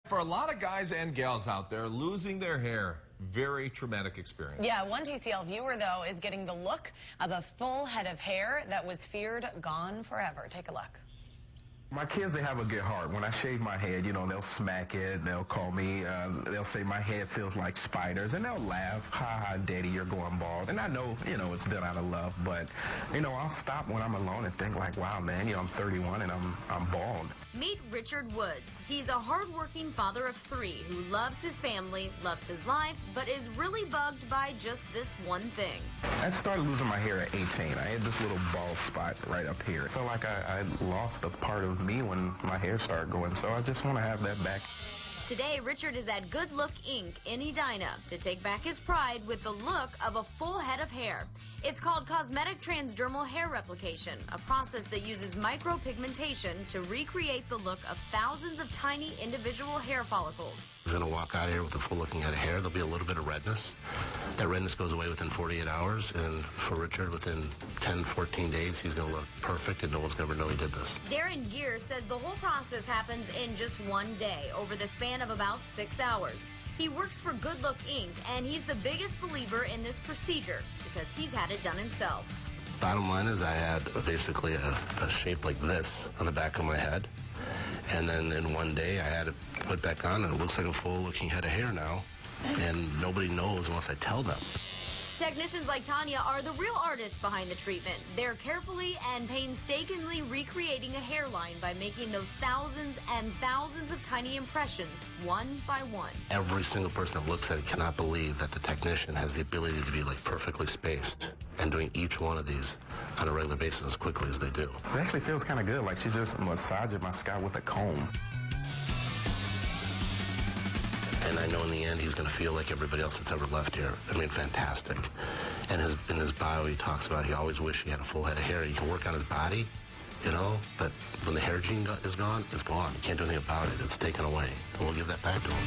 For a lot of guys and gals out there, losing their hair, very traumatic experience. Yeah, one TCL viewer, though, is getting the look of a full head of hair that was feared gone forever. Take a look. My kids, they have a good heart. When I shave my head, you know, they'll smack it, they'll call me, they'll say my head feels like spiders, and they'll laugh, ha ha, daddy, you're going bald. And I know, you know, it's done out of love, but, you know, I'll stop when I'm alone and think like, wow, man, you know, I'm 31 and I'm bald. Meet Richard Woods. He's a hardworking father of 3 who loves his family, loves his life, but is really bugged by just this one thing. I started losing my hair at 18. I had this little bald spot right up here. I felt like I lost a part of me when my hair started going, so I just want to have that back. Today, Richard is at Good Look Inc. in Edina to take back his pride with the look of a full head of hair. It's called cosmetic transdermal hair replication, a process that uses micro-pigmentation to recreate the look of thousands of tiny individual hair follicles. He's going to walk out of here with a full looking head of hair. There'll be a little bit of redness. That redness goes away within 48 hours, and for Richard, within 10, 14 days, he's going to look perfect, and no one's going to ever know he did this. Darren Gear says the whole process happens in just one day, over the span of about 6 hours. He works for Good Look Inc., and he's the biggest believer in this procedure because he's had it done himself. Bottom line is I had basically a shape like this on the back of my head, and then in one day I had it put back on, and it looks like a full-looking head of hair now, and nobody knows unless I tell them. Technicians like Tanya are the real artists behind the treatment. They're carefully and painstakingly recreating a hairline by making those thousands and thousands of tiny impressions, one by one. Every single person that looks at it cannot believe that the technician has the ability to be like perfectly spaced and doing each one of these on a regular basis as quickly as they do. It actually feels kind of good, like she's just massaging my scalp with a comb. And I know in the end he's going to feel like everybody else that's ever left here. I mean, fantastic. And in his bio, he talks about he always wished he had a full head of hair. He can work on his body, you know, but when the hair gene is gone, it's gone. You can't do anything about it. It's taken away. And we'll give that back to him.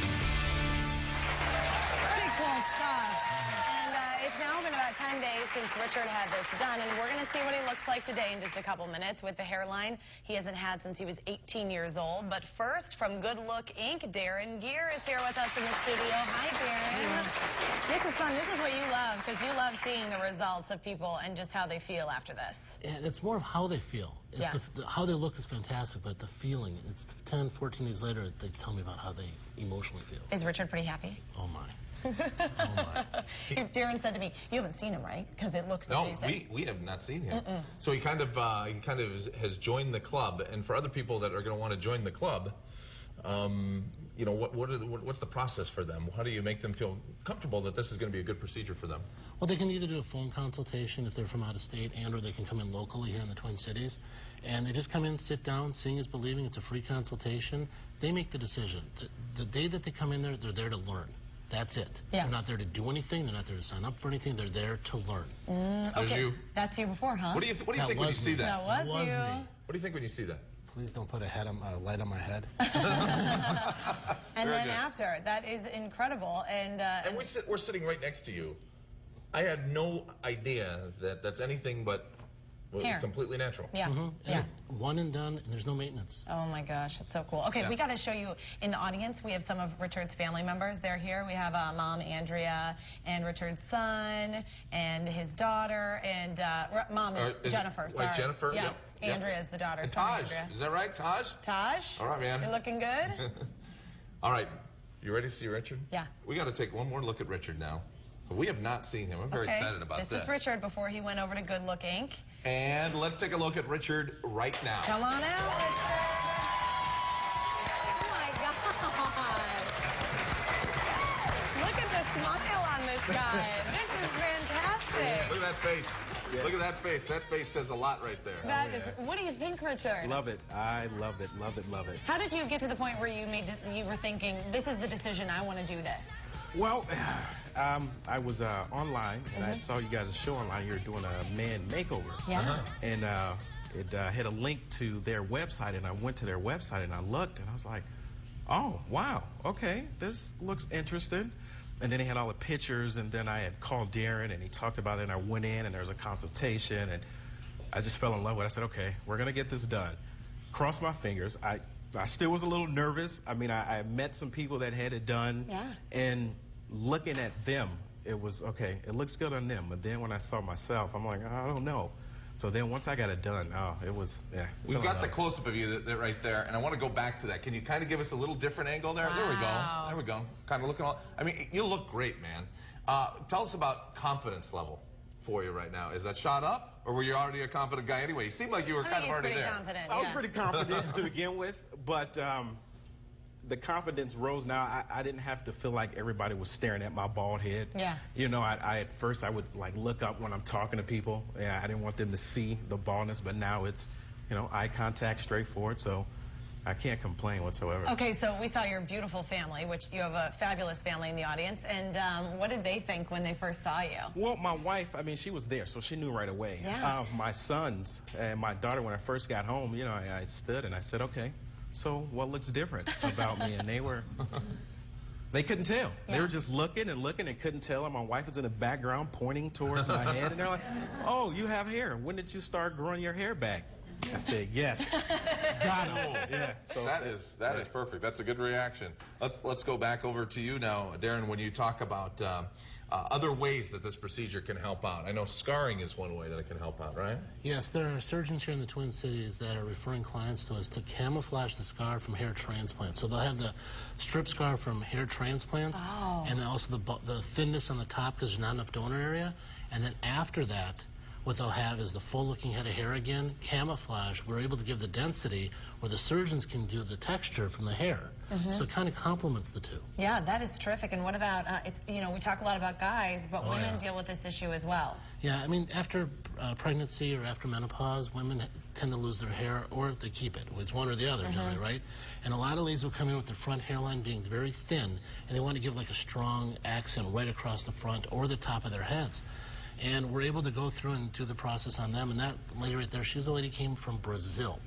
Pretty cool stuff. And it's now been about 10 days since Richard had this done, and we're going to see what he looks like today in just a couple minutes with the hairline he hasn't had since he was 18 years old. But first, from Good Look Inc., Darren Gear is here with us in the studio. Hi, Darren. This is fun. This is what you love, because you love seeing the results of people and just how they feel after this. And it's more of how they feel. Yeah. How they look is fantastic, but the feeling, it's 10, 14 days later, they tell me about how they emotionally feel. Is Richard pretty happy? Oh, my. Oh, my. Darren said to me, you haven't seen him, right? Because it looks amazing. No, we have not seen him. So he kind of has joined the club, and for other people that are going to want to join the club, you know, what's the process for them? How do you make them feel comfortable that this is going to be a good procedure for them? Well, they can either do a phone consultation if they're from out of state, or they can come in locally here in the Twin Cities. And they just come in, sit down, seeing is believing. It's a free consultation. They make the decision. The day that they come in there, they're there to learn. That's it. Yeah. They're not there to do anything. They're not there to sign up for anything. They're there to learn. There's okay. you. That's you before, huh? What do you think when you see that? That was you. Me. What do you think when you see that? Please don't put a light on my head. And then after, that is incredible. And we're sitting right next to you. I had no idea that that's anything but it was completely natural. Yeah. Yeah. One and done, and there's no maintenance. Oh my gosh, it's so cool. Okay, we got to show you in the audience. We have some of Richard's family members. They're here. We have Mom Andrea and Richard's son and his daughter, and Mom is Jennifer. Sorry. Like Jennifer? Yeah. Yep. Andrea is the daughter. And Taj, is that right, Taj? Taj? All right, man. You're looking good. All right, you ready to see Richard? Yeah. We got to take one more look at Richard now. We have not seen him. I'm very excited about this. This is Richard before he went over to Good Look Inc. And let's take a look at Richard right now. Come on out, Richard. Oh, my God. Look at the smile on this guy. This is fantastic. Look at that face. Yeah. Look at that face. That face says a lot right there. That is. What do you think, Richard? Love it. I love it, love it, love it. How did you get to the point where you were thinking, this is the decision, I want to do this? Well, I was online, and I saw you guys' show online. You were doing a man makeover. Yeah. And it had a link to their website, and I went to their website, and I looked, and I was like, oh, wow, okay, this looks interesting. And then they had all the pictures, and then I had called Darren, and he talked about it, and I went in, and there was a consultation, and I just fell in love with it. I said, okay, we're going to get this done. Cross my fingers. I still was a little nervous. I mean, I met some people that had it done. Yeah. And looking at them, it was, okay, it looks good on them. But then when I saw myself, I'm like, I don't know. So then once I got it done, oh, it was, yeah. We've got the close-up of you right there, and I want to go back to that. Can you kind of give us a little different angle there? Wow. There we go. There we go. Kind of looking all, I mean, you look great, man. Tell us about confidence level for you right now. Is that shot up, or were you already a confident guy anyway? You seemed like you were kind of already there. Confident, I was pretty confident to begin with, but the confidence rose now. I didn't have to feel like everybody was staring at my bald head. Yeah. You know, I at first I would like look up when I'm talking to people. Yeah, I didn't want them to see the baldness, but now it's, you know, eye contact, straightforward. So I can't complain whatsoever. Okay, so we saw your beautiful family, which you have a fabulous family in the audience. And what did they think when they first saw you? Well, my wife, I mean, she was there, so she knew right away. Yeah. My sons and my daughter, when I first got home, you know, I stood and I said, okay, so what looks different about me? And they couldn't tell. Yeah. They were just looking and looking and couldn't tell. And my wife was in the background pointing towards my head. And they're like, oh, you have hair. When did you start growing your hair back? I said, yes. Got it. Yeah. So that is perfect. That's a good reaction. Let's go back over to you now, Darren. When you talk about other ways that this procedure can help out, I know scarring is one way that it can help out, right? Yes, there are surgeons here in the Twin Cities that are referring clients to us to camouflage the scar from hair transplants. So they'll have the strip scar from hair transplants, and then also the thinness on the top because there's not enough donor area, and then after that, what they'll have is the full-looking head of hair again, camouflage. We're able to give the density where the surgeons can do the texture from the hair. So it kind of complements the two. Yeah, that is terrific. And what about, you know, we talk a lot about guys, but women deal with this issue as well. Yeah, I mean, after pregnancy or after menopause, women tend to lose their hair, or they keep it. It's one or the other, generally, right? And a lot of ladies will come in with their front hairline being very thin, and they want to give like a strong accent right across the front or the top of their heads. And we're able to go through and do the process on them. And that lady right there, she's a lady came from Brazil.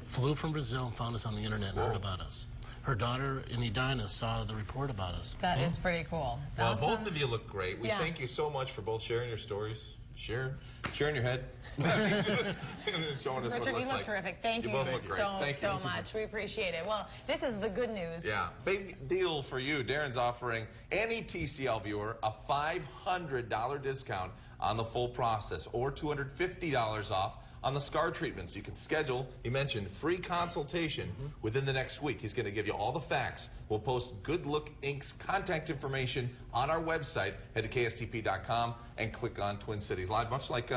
Flew from Brazil and found us on the internet and heard about us. Her daughter in Edina saw the report about us. That is pretty cool. Well, both of you look great. We thank you so much for both sharing your stories, sharing your head, and showing us Richard, what it you looks look terrific. Thank you both look great. so much. We appreciate it. Well, this is the good news. Yeah, big deal for you. Darren's offering any TCL viewer a $500 discount on the full process, or $250 off on the scar treatments. You can schedule, he mentioned, free consultation within the next week. He's going to give you all the facts. We'll post Good Look Inc.'s contact information on our website. Head to KSTP.com and click on Twin Cities Live, much like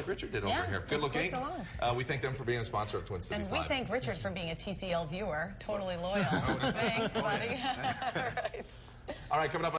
Richard did over here. Good Look Inc. We thank them for being a sponsor of Twin Cities Live. And we thank Richard for being a TCL viewer. Totally loyal. Thanks, buddy. All right. All right, coming up.